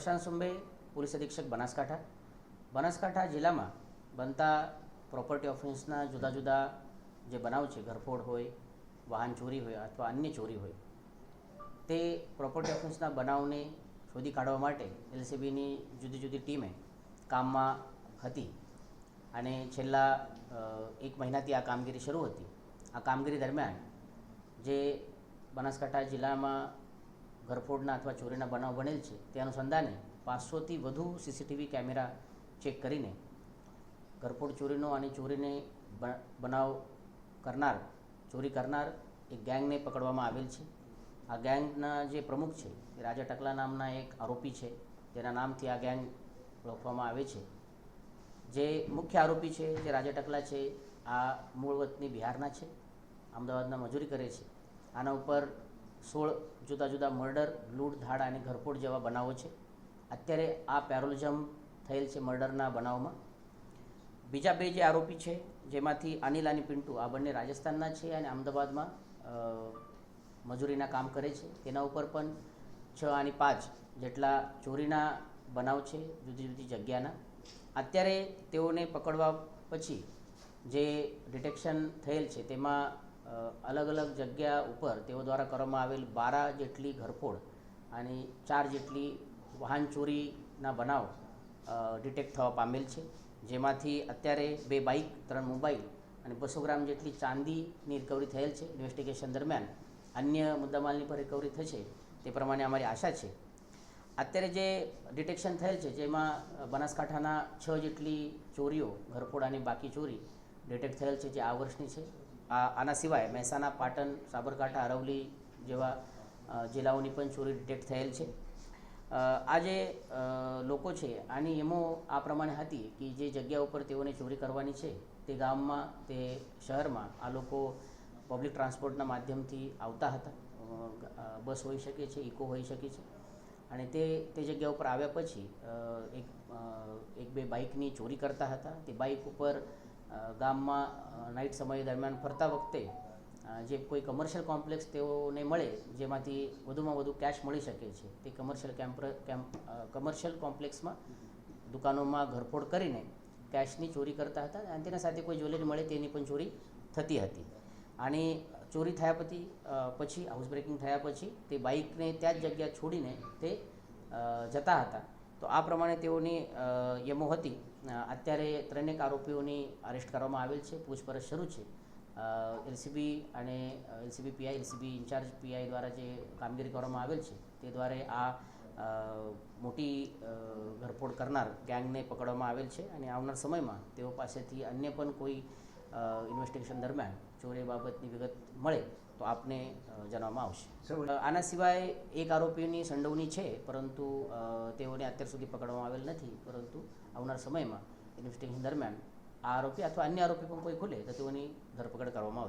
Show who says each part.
Speaker 1: પ્રશાંત Sumbe, police અધિક્ષક બનાસકાંઠા જિલ્લામાં બનતા પ્રોપર્ટી ઓફેન્સના જુદા જુદા જે બનાવ છે, ઘરફોડ હોય, વાહન ચોરી હોય અથવા અન્ય ચોરી હોય, તે પ્રોપર્ટી ઓફેન્સના બનાવને શોધી કાઢવા માટે એલસીબીની જુદી જુદી ટીમે કામમાં હતી અને છેલ્લા 1 મહિનાથી આ કામગીરી શરૂ હતી. આ કામગીરી દરમિયાન જે બનાસકાંઠા જિલ્લામાં ઘરફોડના અથવા ચોરીના બનાવ બનેલ છે તે અનુસંધાને 500થી વધુ સીસીટીવી કેમેરા ચેક કરીને ઘરફોડ ચોરીનો અને ચોરીને બનાવ કરનાર, ચોરી કરનાર એક ગેંગને પકડવામાં આવેલ છે. આ ગેંગના જે પ્રમુખ છે એ રાજા ટકલા નામના એક આરોપી છે, જેના નામથી આ ગેંગ ઓળખવામાં આવે છે. જે મુખ્ય આરોપી છે, જે રાજા ટકલા છે, આ મૂળ વતની બિહારના છે, અમદાવાદમાં મજૂરી કરે છે. આના ઉપર 16 જુદા જુદા મર્ડર, લૂંટ, ધાડ અને ઘરફોડ જેવા બનાવો છે. અત્યારે આ પેરોલિઝમ થયેલ છે મર્ડરના બનાવમાં. બીજા 2 જે આરોપી છે, જેમાંથી અનિલ અને પિન્ટુ, આ બંને રાજસ્થાનના છે અને અમદાવાદમાં મજૂરીના કામ કરે છે. તેના ઉપર પણ 6 અને 5 જેટલા ચોરીના બનાવ છે જુદી જુદી જગ્યાના. અત્યારે તેઓને પકડવા પછી જે ડિટેક્શન થયેલ છે તેમાં અલગ અલગ જગ્યા ઉપર તેઓ દ્વારા કરવામાં આવેલ 12 જેટલી ઘરફોડ અને 4 જેટલી વાહન ચોરીના બનાવ ડિટેક્ટ થવા પામેલ છે. જેમાંથી અત્યારે 2 બાઇક, 3 મોબાઈલ અને 200 ગ્રામ જેટલી ચાંદીની રિકવરી થયેલ છે. ઇન્વેસ્ટિગેશન દરમિયાન અન્ય મુદ્દામાલની પર રિકવરી થશે તે પ્રમાણે અમારી આશા છે. અત્યારે જે ડિટેક્શન થયેલ છે જેમાં બનાસકાંઠાના 6 જેટલી ચોરીઓ, ઘરફોડ અને બાકી ચોરી ડિટેક્ટ થયેલ છે, જે આ વર્ષની છે. આના સિવાય મહેસાણા, પાટણ, સાબરકાંઠા, અરવલ્લી જેવા જિલ્લાઓની પણ ચોરી ડિટેક્ટ થયેલ છે. આ જે લોકો છે આની એમો આ પ્રમાણે હતી કે જે જગ્યા ઉપર તેઓને ચોરી કરવાની છે તે ગામમાં, તે શહેરમાં આ લોકો પબ્લિક ટ્રાન્સપોર્ટના માધ્યમથી આવતા હતા. બસ હોઈ શકે છે, ઇકો હોઈ શકે છે. અને તે જગ્યા ઉપર આવ્યા પછી એક બે બાઇકની ચોરી કરતા હતા. તે બાઇક ઉપર ગામમાં નાઇટ સમય દરમિયાન ફરતા વખતે જે કોઈ કમર્શિયલ કોમ્પ્લેક્સ તેઓને મળે જેમાંથી વધુમાં વધુ કેશ મળી શકે છે, તે કમર્શિયલ કોમ્પ્લેક્સમાં દુકાનોમાં ઘરફોડ કરીને કેશની ચોરી કરતા હતા અને તેના સાથે કોઈ જ્વેલરી મળે તેની પણ ચોરી થતી હતી. આની ચોરી થયા પછી હાઉસ બ્રેકિંગ થયા પછી તે બાઇકને ત્યાં જ જગ્યા છોડીને તે જતા હતા. તો આ પ્રમાણે તેઓની યમો હતી. અત્યારે 3 આરોપીઓની અરેસ્ટ કરવામાં આવેલ છે, પૂછપરછ શરૂ છે. એલસીબી અને LCB PI, LCB in-charge PI દ્વારા જે કામગીરી કરવામાં આવેલ છે તે દ્વારા આ મોટી ઘરફોડ કરનાર ગેંગને પકડવામાં આવેલ છે અને આવનાર સમયમાં તેઓ પાસેથી અન્ય પણ કોઈ ઇન્વેસ્ટિગેશન દરમિયાન ચોરી બાબતની વિગત મળે તો આપને જણાવવામાં આવશે. આના સિવાય એક આરોપીની સંડોવણી છે, પરંતુ તેઓને અત્યાર સુધી પકડવામાં આવેલ નથી. પરંતુ આવનાર સમયમાં ઇન્વેસ્ટિગેશન દરમિયાન આ આરોપી અથવા અન્ય આરોપી પણ કોઈ ખુલે તો તેઓની ધરપકડ કરવામાં આવશે.